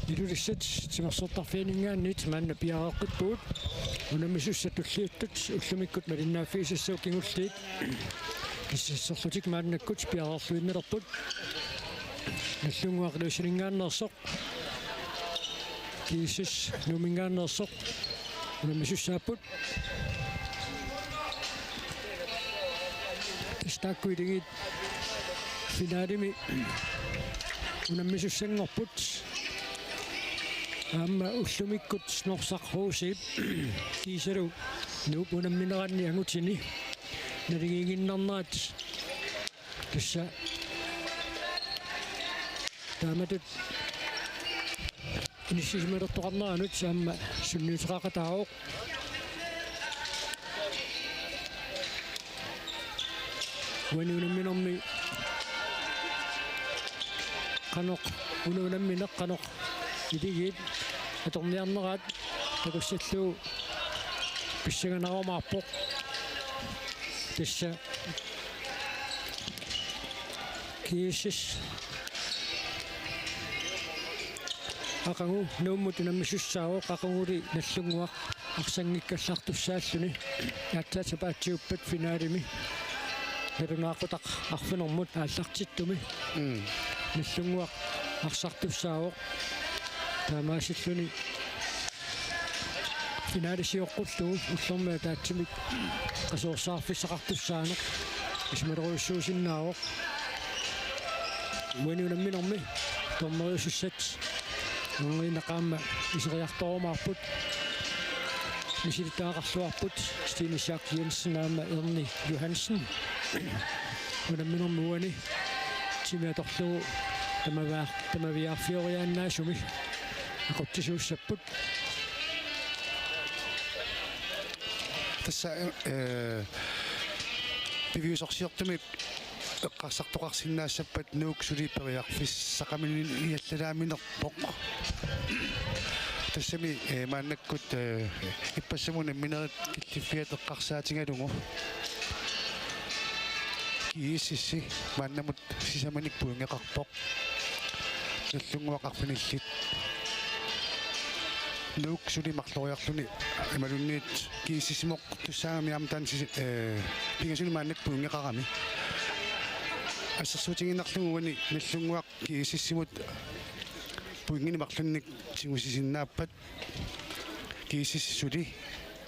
Ilulissat timersortarfiiningaannit maanna piaraaqqipput unamisussatulliuttut ullumikkut malinnaaffiisassuukingulliit issassorlutik maannakkut piararluinnelerput nallunguaqluusiningaannersoq kiisis numingaannersoq unamisussaaput tastaakkuiligit finaalimi unamisussangorput amma ullumikkut snorsaqruusiip kiisalu nuup unammineranni angutini naligiiginnarnaat tassa taamatut inissisimelertoqarnaanut saamma sunniuteqaqataaruq wani unamminermi qanoq unammineq qanoq iligit atorniarneraat takussalluu pissaganarumaarpoq tassa kiissis aqangu nuummut unammisussaavoq aqanguli nallunguaq arsanngikkallartussaalluni yaatsaatapaatsiuppat finaalimi nalunaaqutaq arfinermut aallartittumi nallunguaq арсартуссаавоқ таамаасиллуни финалисиоққуллугу уллэрмаа таатсимик қасуорсаарфиссақартуссаанеқ исмалеруйуссуусиннаавоқ уанунамминерми тормериуссат нуинеқаама исериарторумаарпут мисилитаақарлуарпут Stine Schack Jensen наама Erni Johansen унамминерми уани тимиаторлугу тамавиарфиориааннаасуми ақуттисууссаппут тасса пивиусорсиортумик эққарсартоқарсиннаассаппат нуук сулипериарфиссақамини иаллалааминерпоқ тассами мааннаккут иппассамуна минерит киллиффиат эққарсаатингалугу киисисси мааннамут сисаманик пуингеқарпоқ наллунгуақарфиниллит нуук сулимарлориарлуни ималунниит киисисимоқ туссаагами амтан пигасуни мааннак пуингеқарами ассерсуутингиннарлугуани наллунгуақ киисиссимут пуингинимарлунник тигусисиннааппат киисиссули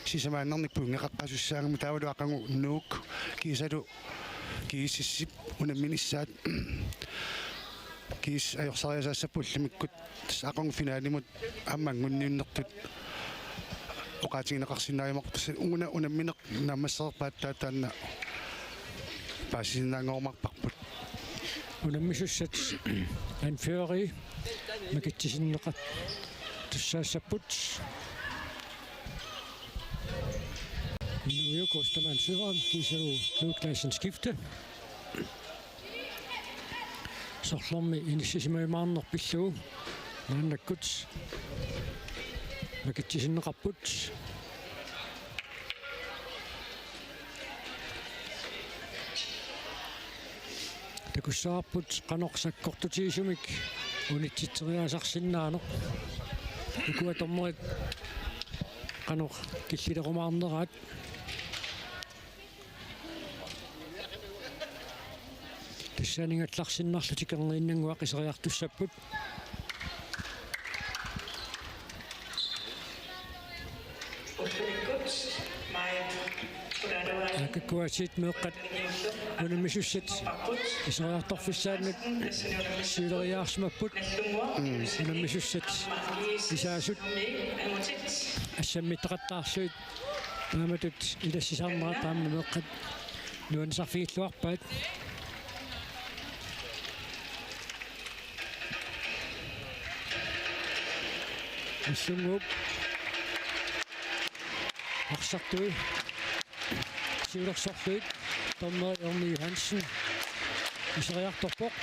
сисамааннерник пуингеқаққасуссаагами таавалу ақангу нуук киисалу киисиссип унамминиссаат кис аёрсариасаассаппуллимиккут ақонгу финаалимут аммангунниуннертут оқаатигинеқарсинааримоқ уна унамминеқ намассерпааттаатаанна паасиннаангоормарпарпут унаммисуссат анфеори макитсисиннеқат туссаассаппут nu koster man søren kiselu nuklaisen skifte så slåmme initiatimaanner pillu naannakut makittisinneqarput takussaarput qanorsaakkortutiisumik unitsitseriaasarsinnaaneq ikuatormerit qanor killilerumaarneraat тассаанингатларсиннарлутикернеиннангуа қисериартуссаппут аккуатит меэққат унамисуссат исериарторфиссааннут сиулериаарсимаппут унамисуссат исаасут ассаммиттеқаттаарсуит тааматут илассисаарнера таама меэққат нуансарфигиллуарпаат Sunggup Aksartui Siulaksartuit Tommer Erni Johansen Iseriartorpoq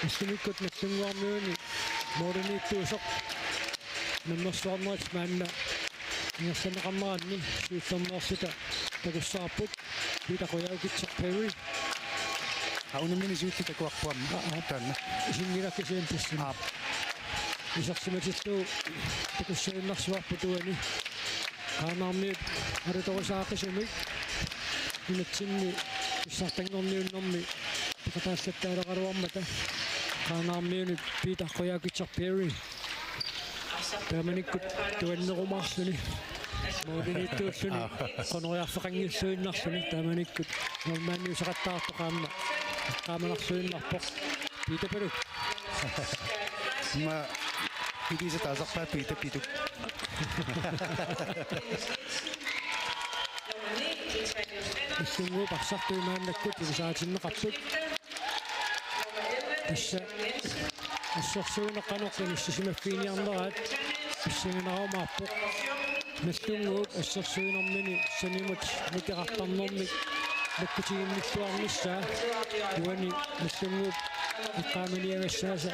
Issumikkut nallunguarmiuni Moriniittuusoq Nammersuarnerit maanna Ingersaneqarneraanni Suullerneersita takussaarput Pitaqoyaukitsarpagui Aunamini suutti takuarpuamma taanna Isingilakkisian tassin исерсиматиллуу такуссаиннарсуарпутуани qaanarmiut алутовасаақисумик инатсинни иссартангорниуннэрми пикатаассаттаалеқалуармата qaanarmiunit piitarquyaakitserpiari тааманиккут туаннерумаарлуни моодинитууллуни қонериарфеқангиссуиннарлуни тааманиккут нормаанни усақаттаартоқаама qaamанарсуиннарпоқ питапалу ма идиса таасарпаа питу иссунгуу парсартуимааннаккут исаатиннеқарпут исса ассерсуинеққанеққин иссисимаффиниарнераат иссигинераумаарпоқ наллунгуук ассерсуинермини санимут микеқартарнэрмик наккутигинниллуарнissaа уани наллунгуук иққааминиагассааса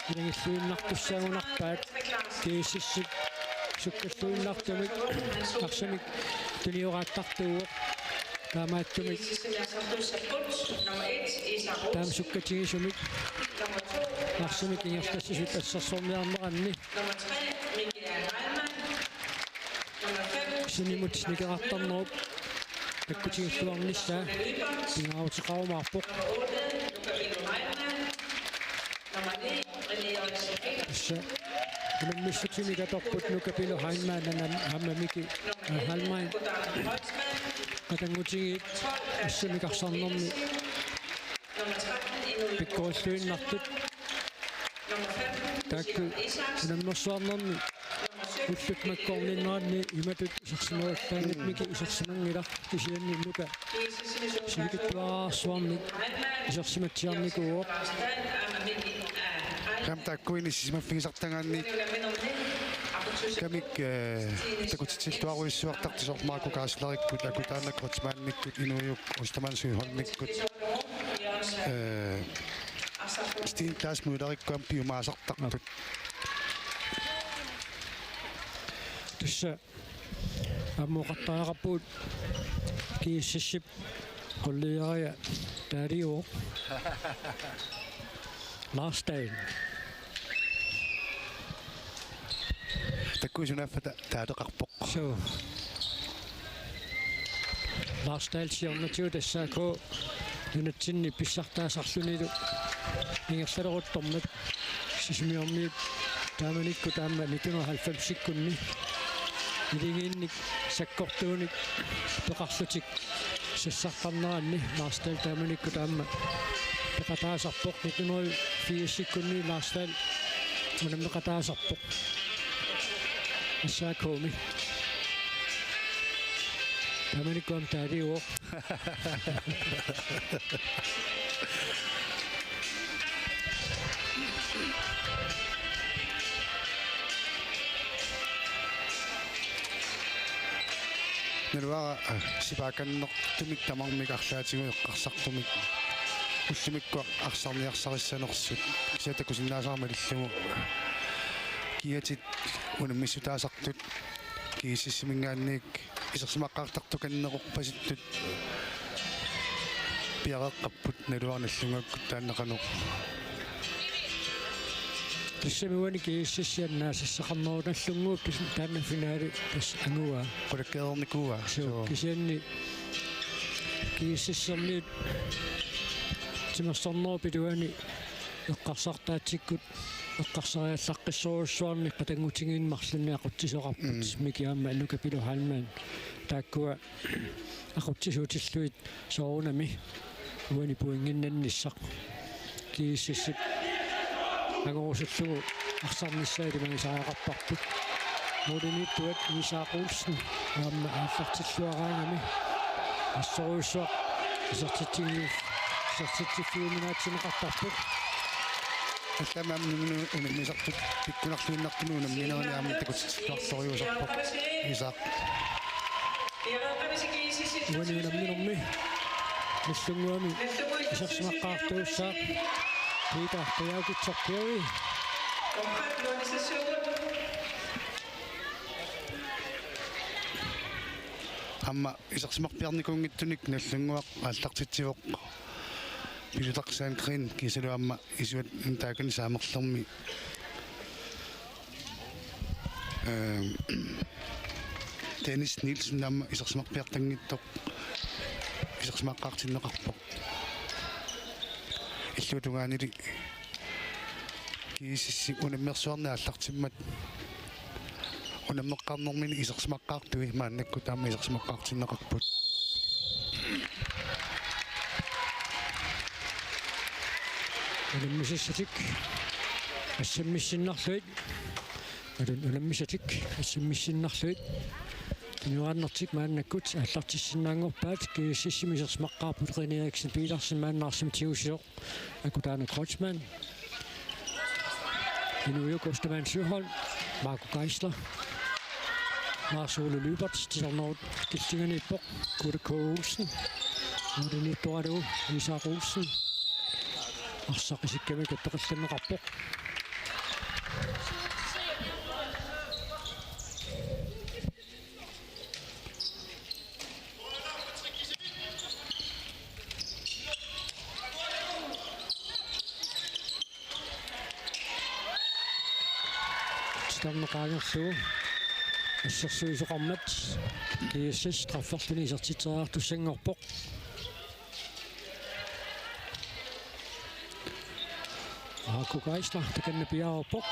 ингиллуиннартуссаагунарпаат кииссиссик суккаллуиннартумик арсамик туниорааттартууоқ таамааттумик таамсуккатигисумик арсамик ингерлассисут ассерсорниарнеранни синимут никеқартарнеруп таккутигиллуарнissaа пингаутеқарумаарпоқ исса унаммиссутими каторпут нукапилу хайнмаанана хаммамики халмайн катангутигит ассамикарсарнэрми пиккоиллуиннартут таакку унаммерсуарнэрми уллут маккорниннаанни иматут исерсимауллаангит мики исерсимангилар кисианни нука сигиттуаарсуарник исерсиматсиарникуоқ кам таккуини сисимаффигисартангаанни камик такутитсиллуаруиссуартартисормааку кааслариккут акутаанаккут маанниккут инуйук устамансуи холниккут стин класс мудариккуам пиумаасартартут тусса аммоқартаақарпуут кииссиссип қоллиария тарио last day таккуисунаффата таатеқарпоқ so last day сиорнатиу тассаако нунатсинни писсартаасарлунилу ингерлалеруттормат сисмиормиит тааманикку таама 1990-сиккунни илигиинник саккортууник пеқарлутик сассартарнеранни last day тааманикку таама пекатаасарпоқ 1980-сиккунни лаастал унаммеқатаасарпоқ ассаакооми таманиккуам таалиуо нэрваа сипааканнертумик тамармикарлаатигу эққарсартумик уллумиккуа арсарниарсариссанерсут сиатакусиннаасаарма лиллугу киатит унаммиссутаасартут кииссимингаанник исерсимаққартартуканнеқорпаситтут пиареққаппут налуарналлунгаккут тааннеқану тассамиуани кииссиссианнаасассақарнеруталлунгууп таанна финаали тас ангуа qulakkeernikua кисианни кииссиссерниут тимерсорнерпилуани эққарсартаатсиккут эққарсариаллаққиссоруссуарни қатангутигиинмарлунни ақутсисоқарпут микиаама аннукапилу хаалмаан тааккуа ақутсисуутиллуит соорунами уани пуингиннанниссақ кииссиссик агорусуллугу арсарниссаали манисаақарпарпут модинитуат исаақуулсни аама ааллартиллуараангами ассоруссуақ исертитсигни сертифиуминаатсинеқартарпут алламаамнуну унаммисартут пиккунарлуиннартуну намминераниаами такутсиллуарториусарпоқ исаақ уани намминерми наллунгуами исерсимаққаартуусsaa питартуяакутсарпиари амма исерсимарпиарникунгиттуник наллунгуақ аалтартитсивоқ пилутарсаан крин кисалуамма исуат интаакани саамерлэрми Dennis Nielsen nam isaqsmaqpiartangittoq isaqsmaqqaartinneqarpoq иллутунгаанили кисисси унаммерсуарна аллартиммат унаммеққарнэрмини исерсмаққаартуи мааннакку таама исерсмаққаартиннеқарпут унаммисассатик ассаммиссиннарлуит унаммисатик ассаммиссиннарлуит тинуааннартик мааннаккут аллартиссиннаангорпаат кииссимисерсмаққарпут ринериксен пиларсин мааннаарсим тиусиоқ акутаана крочман инуйок Ostman Søholt, Marco Geisler, Lars Ole Lybert, Tisarnord, Giltingerne i Bog, Kurt K. Olsen, Morten Idorado, Isak Olsen, og så risikerer vi at drille rapport. Stammen rækker så. Så søger så rammet. Det er sidst strafførten i sig til du synger på. Marco Geisler, det kan det blive på.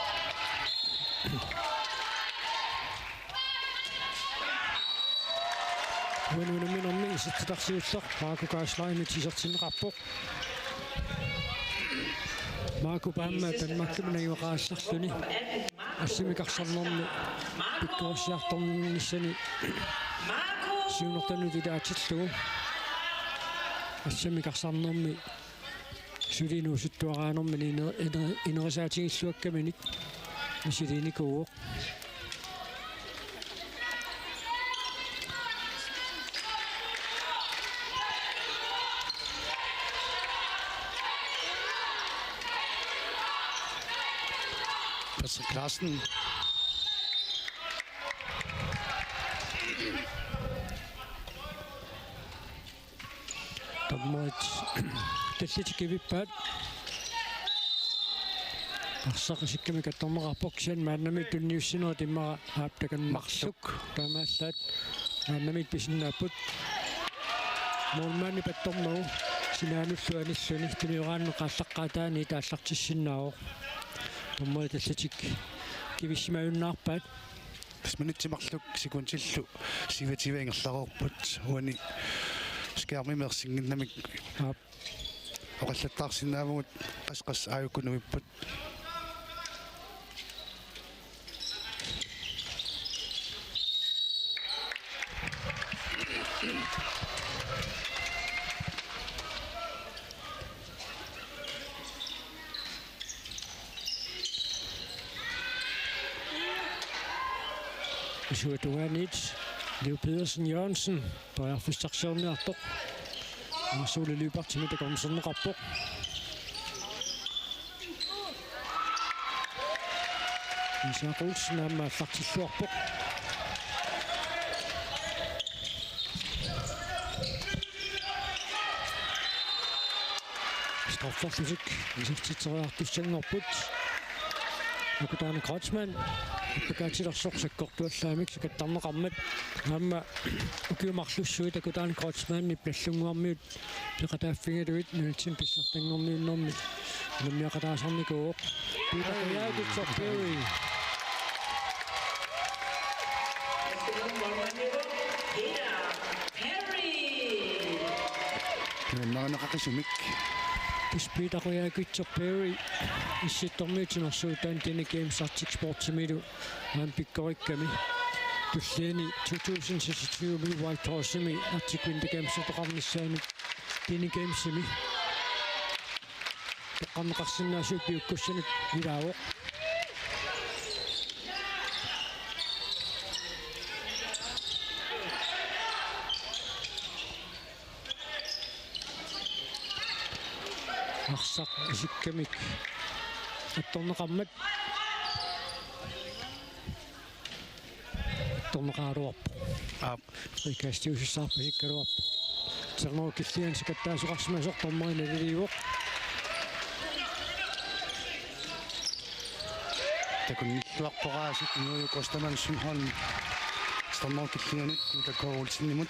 Men nu er min omvægelse til der siger så. Marco Geisler med tisser til en rapport. Marco Bamma, den magten er jo rejser. Ассимикарсарнэрми пиккуусиарторнissani сиунертану видаатиллугу ассимикарсарнэрми сулинуусуттуараанэрмини инерисаатигиллуаккаминик мисилиникууоқ Klassen. Tommoit tellitikivippaan. Qarsaqisikkami kattornerarpoksian maannami tunniussinua timmara aaptakan marluk taamaallat maannami pisinnaaput moormaani pattornuu sinaanulluanissuni tuniuraannu qaallaqqaataani taallartissinnaavoq tommoit tellatik kivissimaayunnaarpaat Smanittimarluk sikuntillu sivativaingerlarorput uani skærmimersinginnamik oqallattaarsinnaavut qasqas aayukkunuipput Suatuanit, Leo Pedersen Jørgensen, bøjer for stationen af dog. Og så det løber til mit, der kommer sådan en rapport. Isak Olsen er faktisk for på. Strafforsøg, Isak Titterer, du synger opbud. Og der er en Kreutzmann. Pagatiler sorsakkortuallaamik sakattarneqarmat aamma ukiumarlussuit akutaan Kreutzmann iplalluguarmiut piqataaffigaluit nulitsin pissartanngorniunnermi nummiaqataasarnikuuq piitaqiyaakut sorpeui naqaqisumik Piitaqiyaakut sorpeui issittormiutinersuutaan Tini Games Arctic Sportsimilu aan pikkorikkami tulliani 2026 White Horsemi Arctic Winter Games toqarnissaani Tini Gamesimi toqqarneqarsinnaasuut piukkussanut vilaawoq arsaq isikkamik attorneqarmat torneqaaruarpu rikastiusissaarpa hikkaluarpu terneru killian sikattaasuqarsimasortormerinaliliuoq такун ниллуарпораасит инуйук остаман сунхон станноо киллиганит кутакоорулсиннимут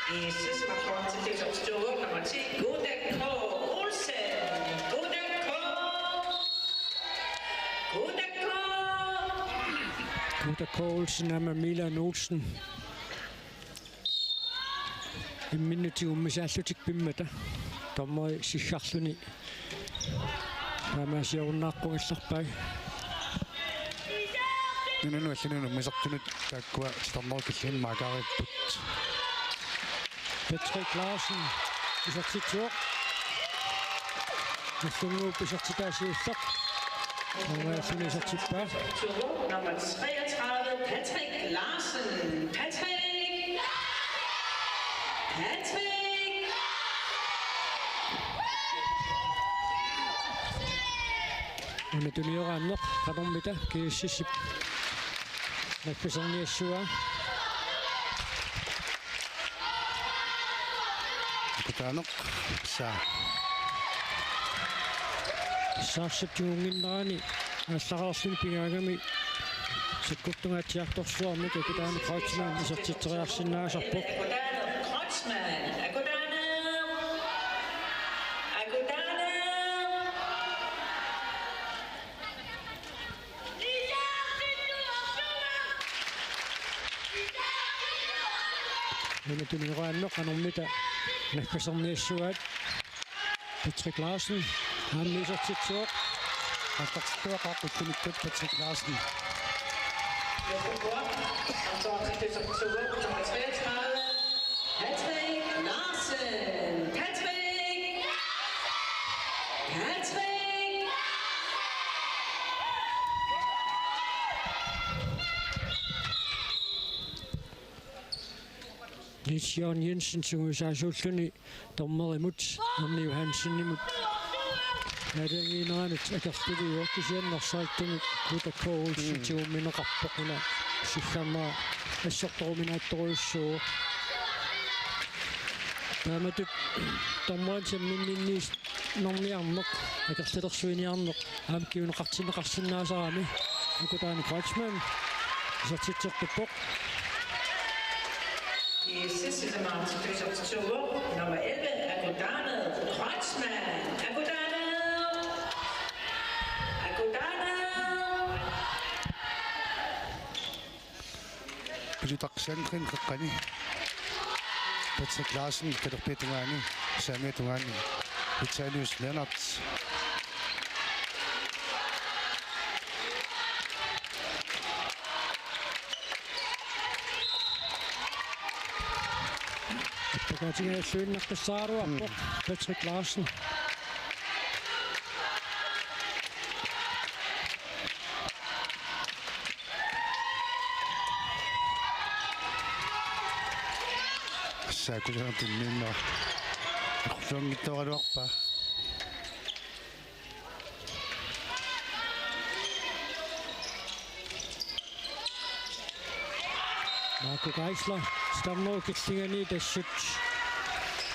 Jesus var kommet til det opstår nummer 10. Goddag K. Olsen. Goddag K. Goddag K. Goddag K. Olsen er med Milan Olsen. Imminiti ummisaallutik pimmata. Tommoi sissarluni. Ramasiornaaqqugallarpai. нунуну аллануну мисартунут тааккуа станноо киллиан маакаариппут Patrick Larsen isartitsuoq. Nussungu pisartitaasiussaq. Nungaalluni isartippaa. Nummer 33. Patrick Larsen. Patrick. Patrick. Unatuniораanneq qanormita kiussissip. Nakpiserniassua. кутаанеқ са Sarsatjuunginnerani аллақарсуни пингаагами сиккуттунгаатсиарторсуармик акутаани краутсман исертитсериарсинаасарпоқ Agodano Kreutzmann. Agodano. Agodano. Unatuniораанneq qanormita nakkaserniassuat Patrick Larsen ааммисертитсуоқ аттартуақаққуттуниккут Patrick Larsen Og så til det opstår nummer 33. Patrick Larsen. Patrick. Patrick. Niels Jørgen Jensen sungusaasuulluni tormerimut Erni Johansenimut nadangiineranut akertiliuokkisiannersaartunut Goddag K. Olsen tiummineqarpoquna силлама ассорторуминаатторуйуссуу тааматут томмаатсам миннинниис норниарнеқ акерлалерсуиниарнеқ аамкиунеқартинеқарсинаасарами акутаани Крeutzmann исертитсертуппоқ I sidste nummer til det opstår nummer 11. Agodano Kreutzmann. Agodano. Agodano. пилутақсианрин қеққани Patrick Larsen калерпитунгаани саамиатунгаани Vitalius Lennart такатигааллуиннартассааруарпоқ Patrick Larsen саакулаатунниннер эққулуангиттооралуарпа Marco Geisler stanmoo killingani tassut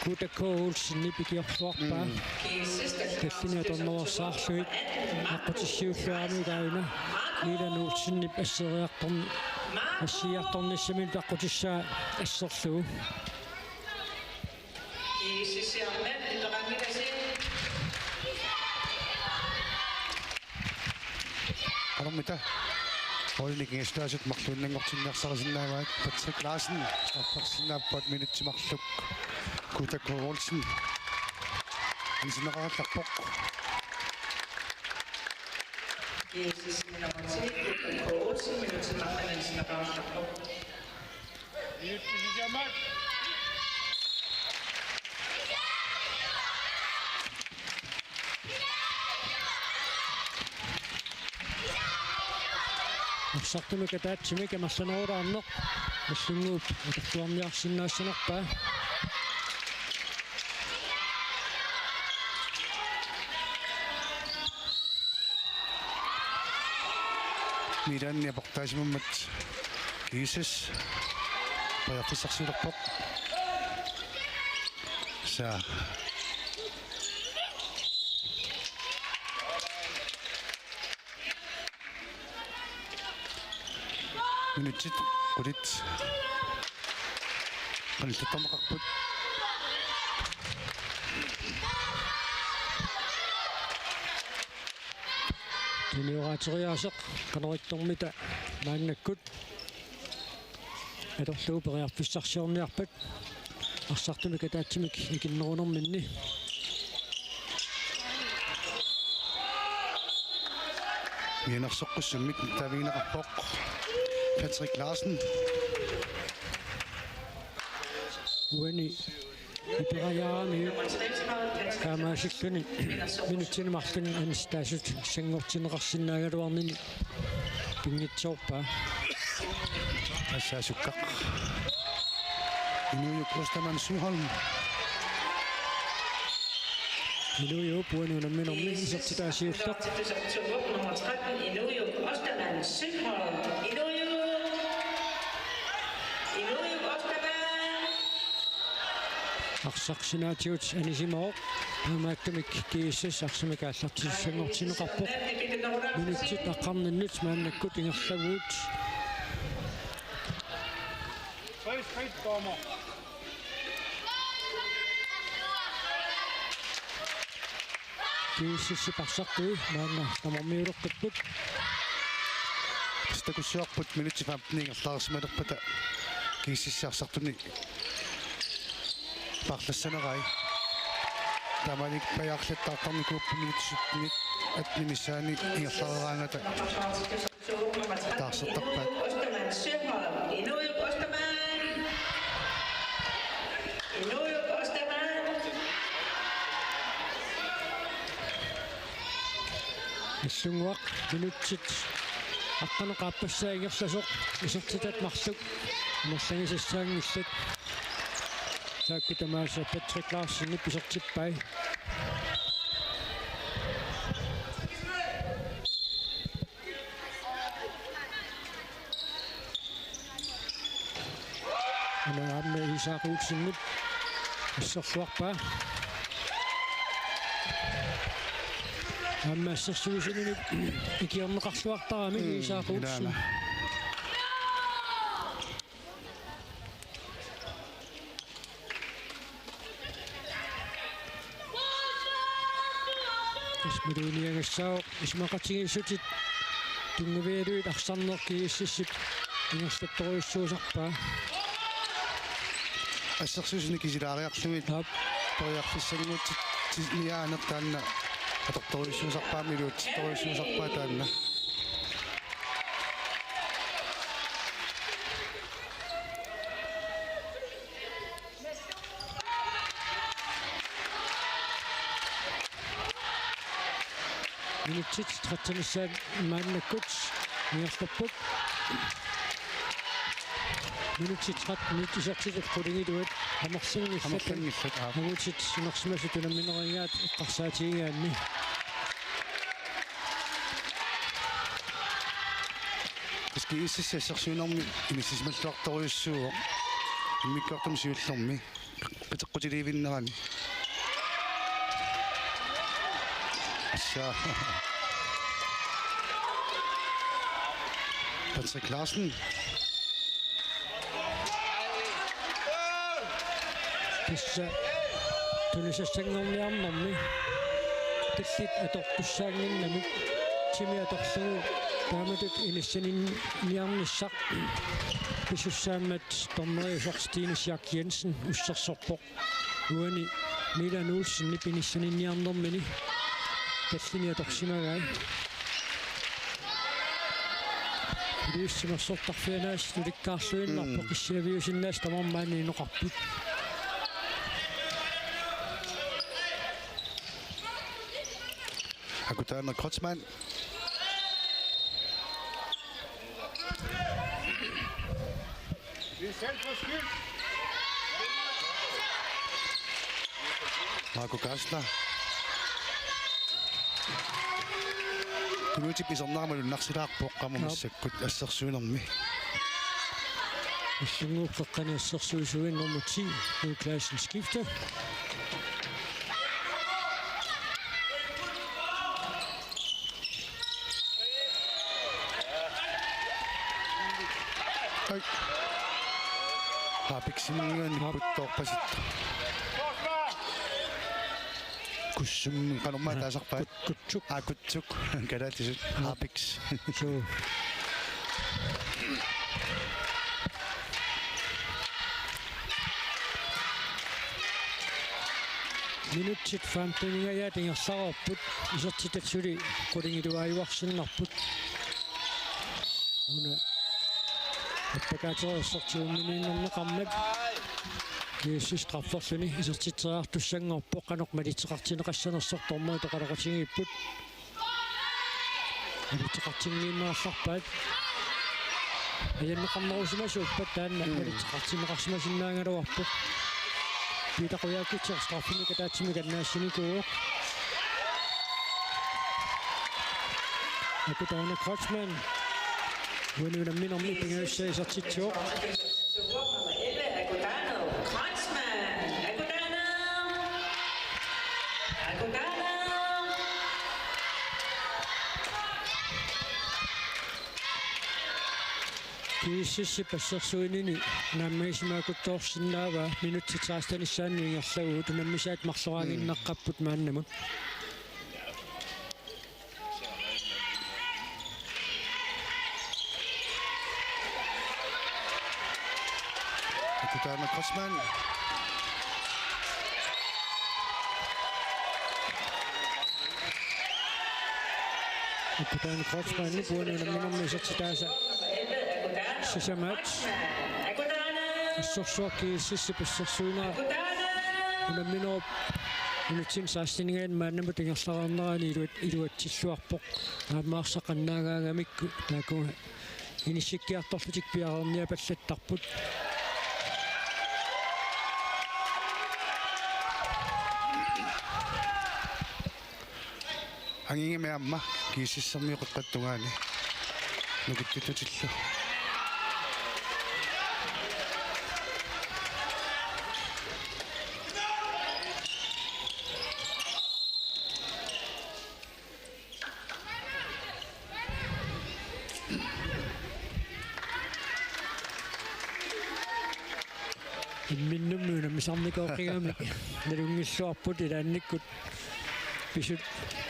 Goddag K. Olsen nipikiorluarpaa I sidste каллиниа торнерсаарлугит аққутиссиуллуармигаина Milan Olsen ассериарторни ассиарторниссамин аққутиссаа ассерлугу Jesus siger mand, det er mig, der siger. армита хойлник эстаасут марлуиннангортинниарсарасиннааваат Patrick Larsen аппарсинааппат минутсимарлук Goddag K. Olsen инсинеқаралларпоқ Jesus nummer 10. Goddag K. Olsen, men til magten er sin erhvervsdag. Сартумика таатсимика марланеруарнеқ аллунгууп атертуарниарсинаассанерпаа Milan портаасимаммат кисис паяққиссарсилерпоқ са minutit qulit qanillattarmaqarput Tinioraateriaaseq qanerittormita maannakkut atorluu periarpissarsiorniarpat арсартуми катаатсимик икиннерунэрминни Minersoqqussummik taviineqarpoq Patrick Larsen уани ипераярами камаасиккани минутсинемарлун анстаасут сангортинеқарсинаагалуарнини пингитсоорпаа ассаасуккақ Inuyuk Osterman Sygholm Inuyuk puanuunamminormi isertitaasiullaq nummer 13 Inuyuk Osterman Sygholm Inuyuk Osterman арсарсинаатиут анисимоо амааттамик кииссас арсимикааллартиссангортинеқарпоқ минутсит аққарнаннут мааннаккут ингерлагуут кииссипарсартуи маанна тамормиулеққиппут стакуссиорпут минутсифаапнингерлаарсималерпата кииссиссаарсартуни парлассанерай таманик паярлаттаартарникууппу минутсиппигит атнимисаани ингерлаараангата таарсертарпаат Osterman Sygholm Inuyuk Osterman иссунгуақ минутсит аққанеқааппассаагерласоқ исертитат марлук нерсагисассаангиллат тааккутамааса Patrick Larsen писертиппай анаамме исаақуутсиннут иссерлуарпаа аммаассерсуусинини икиорнеқарлуартарами исаақуутсин исмилуниагассао исмақатигиссутит тунгавиалуит арсарнеркигиссиссип ингерлатторуйссуусарпаа ассерсуусини кисилаариарлуит ториарфиссагинуутит ниаанертаанна аторторуйссуусарпаамилуут торуйссуусарпаа таанна минутсит тратсанissaan мааннаккут ингерлаппут минутсит трат минутисертит qulingилуат амарсингиллат амутсит синерсимасу тунамминеригаат эққарсаатигигаанни скииссиссассерсуинерми инисисмаллуарторуйуссуо иммиккартум сиуллерми петеққутиливиннерани Patrick Larsen тисса тунисассангорниарнэрми тиллит аторпуссаангиннамик тими аторлугу тааматут иниссанинниарниссақ писуссаамат торнериусорстиинисяак Jensen уссерсорпоқ уани Milan Olsen нипиниссанинниарнэрмини таллини аторсимагай лиссимассортарфианаас нуликкаарлуиннарпо қиссиавиусиннаас тамармаани иноқарпут Akutana Kotzmann Marco Gassler Tunuti pisarnaarmalu narsilaarpoqqamumissakut assersuunermi иссунгууппеққани ассерсуусуиннэрмути Классен скифта Ai. Hapiksimmingaan niputtoorpasit. Kussum qanorma taasarpaat. Kutsuk. Kutsuk. Kalatisut hapiks. So. Minutsit 15 ja tingersararput isertitatsuli qulingiluajuarsinnarput una appakaateriorsortiummininnerneqarmat kiissus qafferluni isertitserartussanngorpoq qanoq maliteqartineqassanersortorma toqaloqatingiipput maliteqartingiinnerallarpaat ayanneqarnerusimasuuppat taanna maliteqartineqarsimasinnaangaluarpoq Piitaquyaakitser straffinika taatsimikan naassinikuu akutaana Kreutzmann uanuunamminermi pingaussaisartitsuoq Nummer 11, Agudano. Kreutzmann. Agudano. Agudano. kiississi passersuinini naammaisimaakuttoorsinnaava minutsitsaastanisaanniingerlagu tunammisaat marsoraaginneqqapput maannamut Akutaana Kreutzmann. akutaana Kreutzmann uanuunamminermi isertitaasa sisamaat assorsuarkiississi passersuinaa unamminerup unutsin saastinigaan maannamut ingerlararnerani iluatsilluarpoq aamaarsaqannaagaangamikku taaku inissikkiartorlutik piarernia pallattarput Angingimiamma kiississermiuqeqqattungaani nukuttitutillu. minnummuna misarnikoqqigamik nalungissuarput ilaannikkut pisut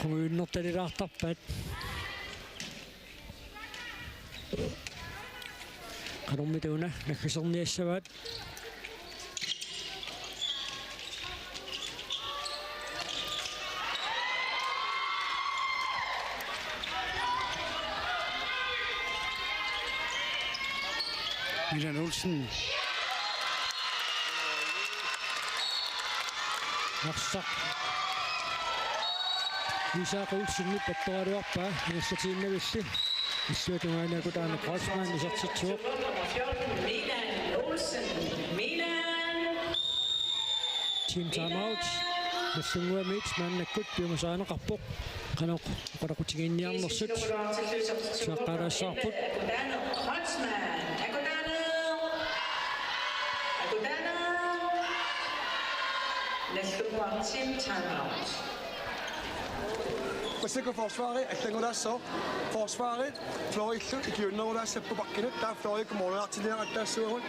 qunguinnertalilaartarpaat qanormituuna naggiserniassavaat Milan Olsen. Narsaq Isaaq Olsenni pattoraluarpaa ingersatiinnavilli issuutungaaniakutaana Kreutzmann isertitsuoq Nummer 14, Milan Olsen. Milan. team timeout nallunguamiit maannakkut piumasaaneqarpoq qanoq qolaqutigiinniarnersut suaqqalaassaarput Agudano. Kreutzmann. Agudano. Agudano. Nallunguar team timeout. Pasikker forsvaret, allangulassoo forsvaret Florillu ikiunnerulaassappu pakkinut taa Flori kommunaartineerattassuarut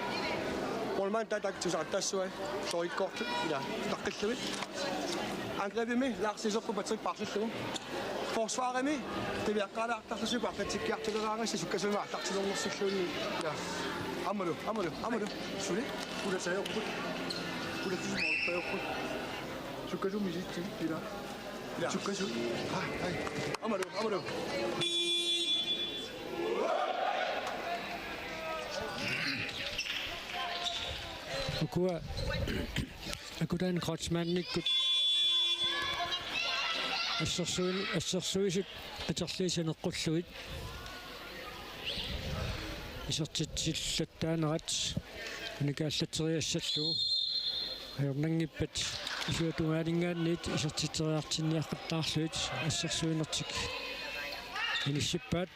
Molman tataktusartassuai Florikkortut ja taqqilluvit Angrebimi laarsisorpu patrik parsillugu forsvaremi tiviaqqaalaartarlusuku artatikkiartuleraangassa sukkasumaartartilornersulluunni ja amalu suli ulasayorput ulatusumortayorput sukkasumisitsi ila Sukkasu. Hai. Amadu. Ukua akutaan Kreutzmannikkut assersuisut aterliisaneqqulluit isertitsillataanerat unikaallatteriassalluu ajornangippat isuutungaалингаанниит исертитериартинниаққаттаарлуит ассерсуинертик инissippaat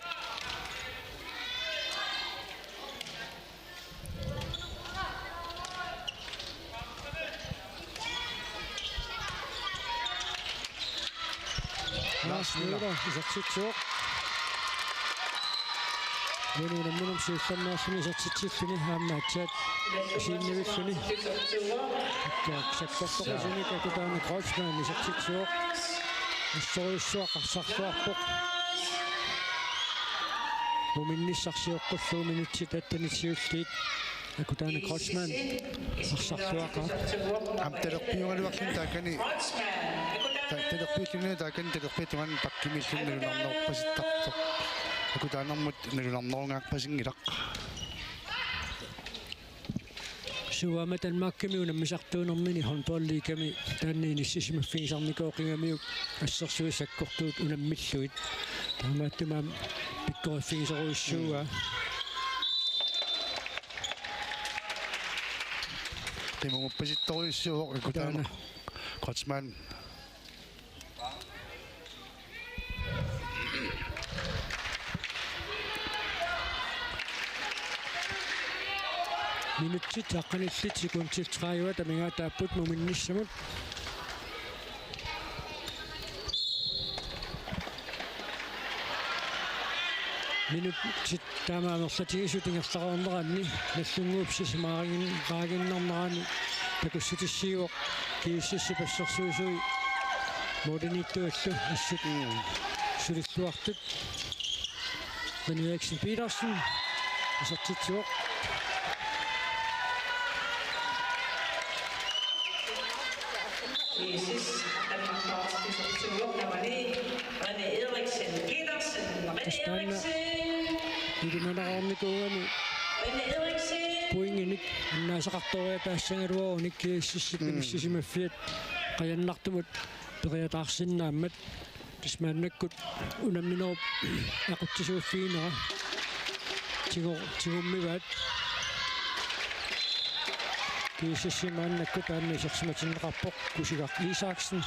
Lars Müller isertitsuoq Uununa minum siullarnaarluni sortitsilluni haammaatsaat isiinnivilluni sakkortoqisuni kakutaani Kreutzmann sortitsuoq issoriussuaqarsarluarpoq muminnissarsiоққуллуу минутси таттаниtsiulliit kakutaani Kreutzmann арсарлуаqa амталерпиугалуарлун таакани талерпииллуни таакани талерпиитуган паккимиллуннерунарнерпаситтартоқ акутаанермут налунарнерунгаақпасингилақ Suama Danmarkami unammisartuunermini håndboldliigami taanniini sisimaffisarnikooqingamiuk assersuisakkortuut unammilluit taamaattumaam pikkoriffigiseruissuuga qimugupasittoriussuuq akutaana Kreutzmann minutsit haqqanillit sekuntit 30 tamingaataapput muminnissamut minutsit taamaamerlatigisutigerlaruunneranni nallunguupsisimaarigin raaginnarnarani takussutissiuoq kiississipassersuusui modernittuallu assut sulilluartut Benny Eriksen Petersen asertitsuoq Jesus, Danmark sortitsuoq namani Benny Eriksen Petersen. Benny Eriksen. Idimanaqarnikuugami Benny Eriksen. puinginik annaasaqartoria taassangaluarunik kiississippigissisimaffiat qajannartumut periataarsinnaammat tismaannakkut unamminerup aqutsisuuffiinera tigummivaat kiississimaannakkut taannisersimatinneqarpoq kusigaq Isaksen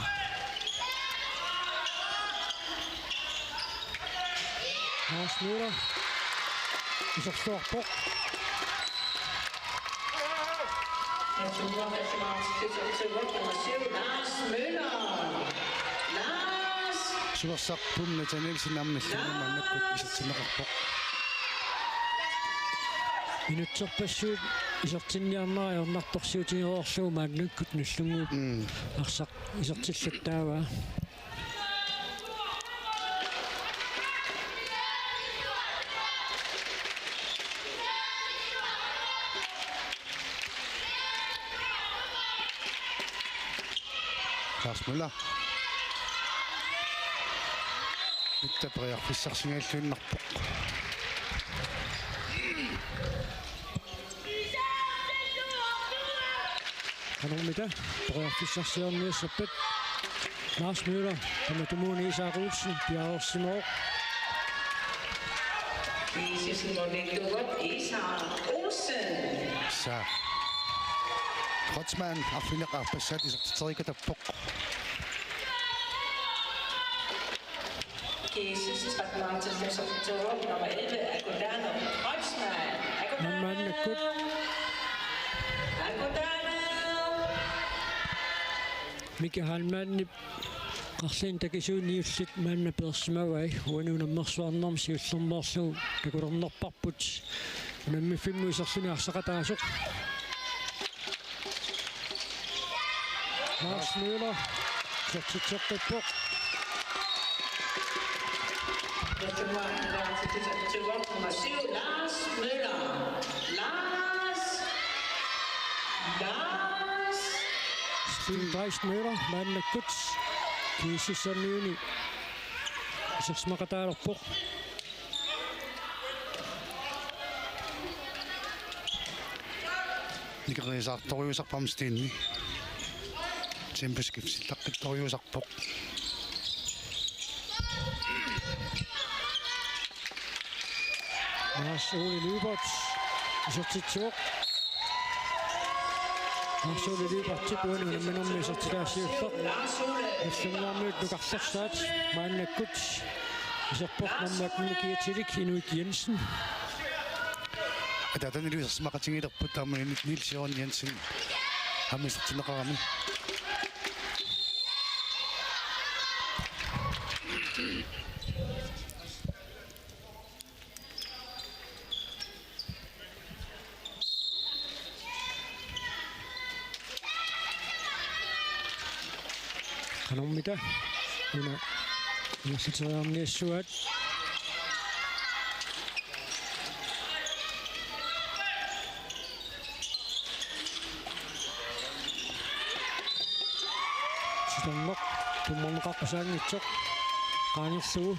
Lars Müller iserstuarpoq Lars Møller. Lars. suersarpum natanilsinnaamnallunamaannakkut isartinneqarpoq minutserpassuut isertinniarnariornartorsiutigeroorluu maannakkut nallunguut arsaq isertillattaavaa Lars Müller иттаприарфиссарсигааллуиннарпоқ Kanumita periarfissarsiorniussappat Lars Müller tamatumuuni Isak Olsen Bjergårdsimor Kiississimornittuvat Isak Olsen. са Kreutzmann арфинеқарпассаат исертитерикатаппоқ Kiisis sortitsuoq nummer 11 Akutana Kreutzmann. Mannakkut Akutana. Mika Halmanni qarliin takisuuniullit maanna persimavai uanuunammersuarnerm siullermerluu takulernerparput unammiffimmu iserluni arsaqataasuq Lars Müller sortitseqqippoq Sortitsuoq nummer 7 Lars Møller. Lars. Steen Dreist-Müller maannakkut kiississerniuni isersmaqataalerpoq никериисаарториусарпармстиинни темпускифсиллаққитториусарпоқ Lars Ole Lybert isertitsuoq Lars Ole Lybert uanuunamminermi isertitaasiulleq nallunguarmiut nuqarlersaat maannakkut iserpoq nammaakminikiatilik Inuit Jensen ататанилуисерсмақатингилерпут таамани Нилс Jørgen Jensen хамисертинеқарами Qanormita una siteriarniassuat sitannoq tummonqaqqasaangitsoq qaangerlugu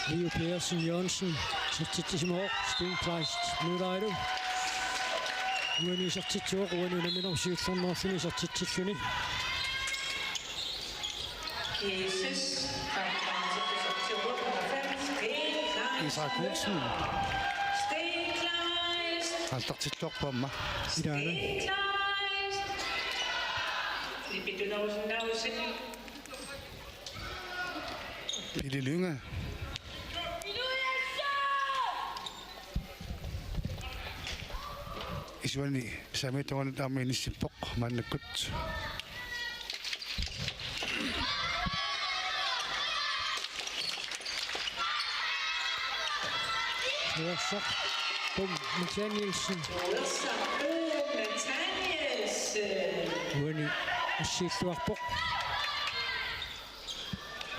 Leo Persson Jørgensen sertitsimoq Sten Kleist nulailu uani sertitsuoq uani naminorsiullernerluni sertitsilluni Jesus, klar til nummer 5, Isak Olsen. Sten Kleist. Altaqtilluarpaamma. idaana Sten Kleist. Lipidunausen nausen. Pili Lynge. Isuani sametongan taaminisippoq mannakkut. Uassaq Nathanielsen Uassaq Nathanielsen. uani ассииллуарпоқ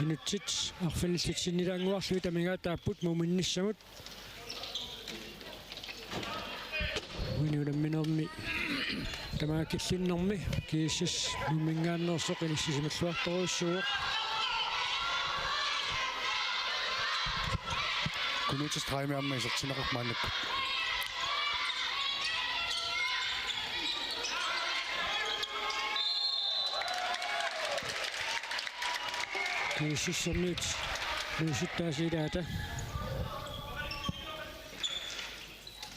минутсит арфаллитсинилаангуарлуи тамигаатааппут муминниссамут уни уламминерми тамаакиллиннэрми кииссас нумингааннерсоқ иниссисималлуарторуссуоқ Kunutis træmiamma isartineruq maannakkut. кииссернит нуситтаасилаата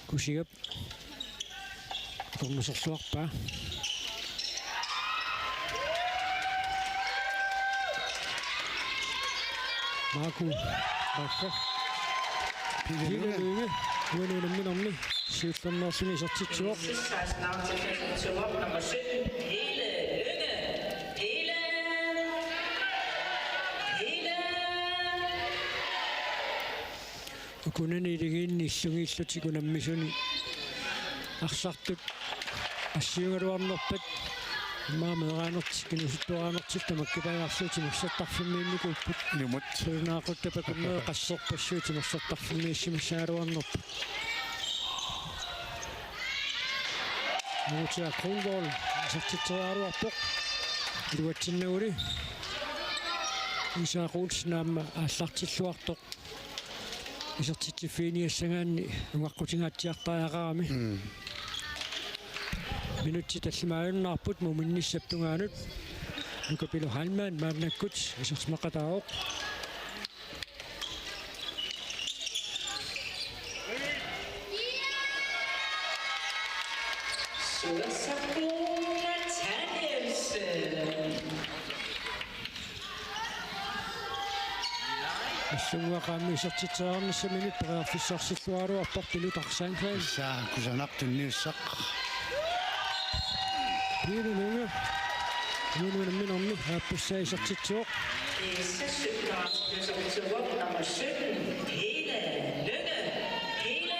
кусигап торнусерлуарпаа маку баффа Hele Løve, ude i minerne, Sjælland så sertitssuoq. Jesus navn til 25 nummer 17, Hele Lønge. Hele. Kunani digin issungillutikunammisuni арсартут ассиунгалуарнерпат маамеерааnertik кинусуттуарaanertik тамаккипагаарлуути муссаттарфиммиинникууппут Numut. сунаақуттапакуннеэ qassерпассуути муссаттарфиммииссимисааруарнерпут муутиа крунгол сертитсериаруарпоқ илуатсиннагули исаақуулсинаама ааллартиллуартоқ исертитсиффииниассагаанни унгаққутингаатсиартариақарами минутти таллимааюннаарпут муминниссаптунгаанут нукапилу халмаан мааннаккут исерсмақатаоқ Uassaq Nathanielsen. ассунгуақаами исертитсеарниссаминут периарфиссарсиллуалуарпар пилутарсаанфаан Saa kusanartunniussaq. пилунунга нунунамминерми ааппуссаа исертитсуоқ Jesus 25 nummer 17, Hele Lønge. Hele.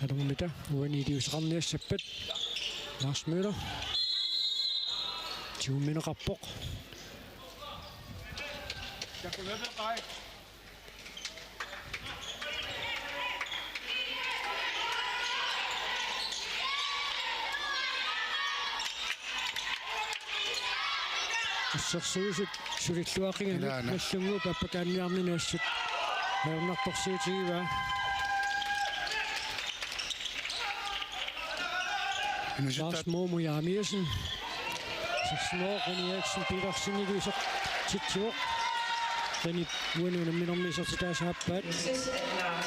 qadermita uaniiliusaqarniassappat Lars Møller 20 mineqarpoq ассерсуусут сулиллуақингана Илаана. маллунгу паппакаанниарнинаассут аернарторсиутигива Lars Momo Jarmiersen. Så snor René Eriksen Petersen i lyser til tur. René uanede min omlæser til deres hapbat. Jesus navn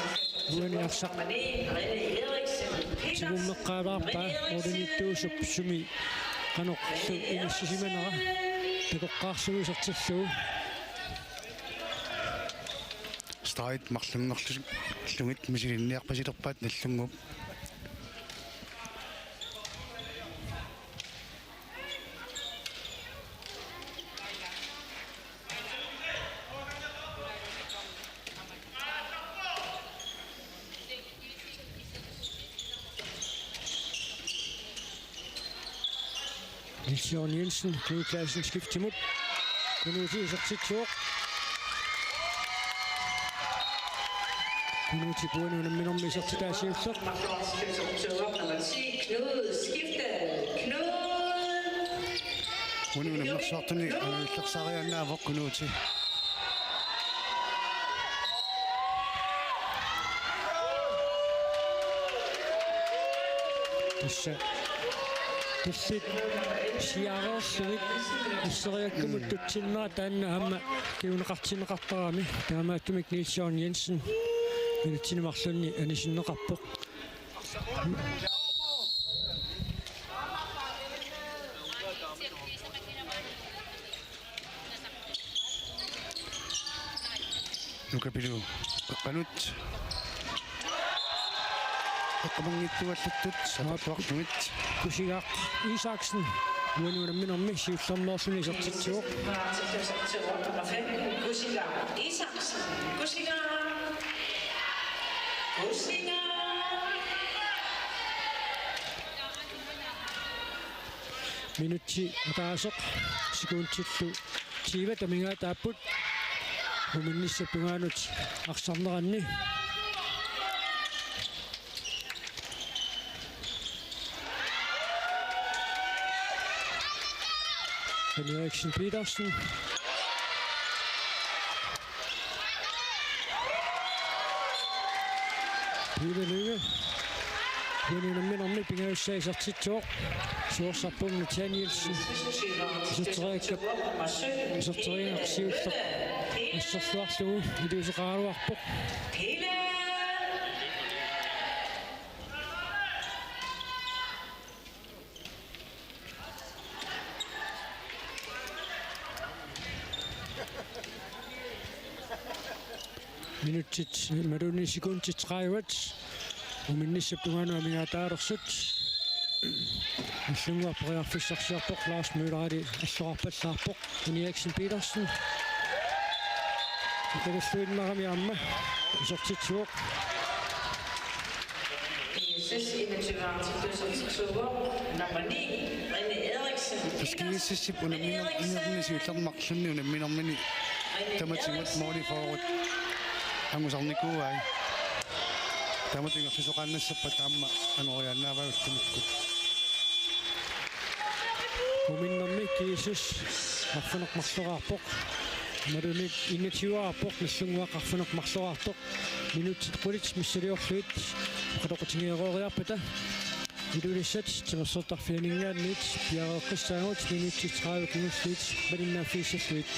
til Uanede jeg sagt. nummer 9, René Eriksen Til hun med græder bare, og den i døs og sumi. Han er så en af simenere. Det går græs så lyser til så. Strait marlungerlungit misilinniarpasilerpaat nallungup. Niels Jørgen Jensen, Knud Clausen skift til mod. Kunuti isaqsitsuuq. Kunuti puunuuna minormi isaqsitaasiussaq. Nummer 10, Knud, skiftet. Knud! Unuuna mersortuni иллерсарианнаавоқ Kunuti. Tissit siareersuit isseriakkumut tutsinmaa taannahamma kiuneqartineqartarami taamaattumik Niels Jørgen Jensen minutinumarlunni anisinneqarpoq Nukapilu qalut Akkamangittualluttut saaptuarnumit Kusigaaq Isaksen uanuunamminormi siullerneerluni isertitsuuq Nummer 15, Kusigaaq Isaksen. Kusigaaq! Minutti ataasoq sikuuntillu tiiva tamingaa taapput uminnissappungaanut arsarneranni Eriksen Petersen Peter Løve uanuunamminormi pingaussaisartitsuoq suorsarpumni Danielsen isutteriakka isutteriinaqsiulleq ассерлуарлугу илуусеқаралуарпоқ минутит маруни секундит 30 уминниссаптунгану амигаатаалерсут аллунгуаппариарфиссарсиарпоқ Lars Møller аллоқарпаллаарпоқ Eriksen Petersen Det er slutningen af mig. Så til tog. Nummer 9, René Eriksen. Taskiisissip unaminnernissuullermarlunni unamminormini tamatingut mooli forward angusarnikuuai tamatingerfisoqaannassappa taamma anoriannaavaullumikkut Uminnermi kiisus affunermarlorarpoq Marunit initiuarpoq nallunguaqarfunermarlorartoq minutit qulit missaliorluit qatoqutigeerooriarpata ilulissat timersortarfianingaannit piareeqqissaagut minutit 30 kinulluit malinnaaffiissalluit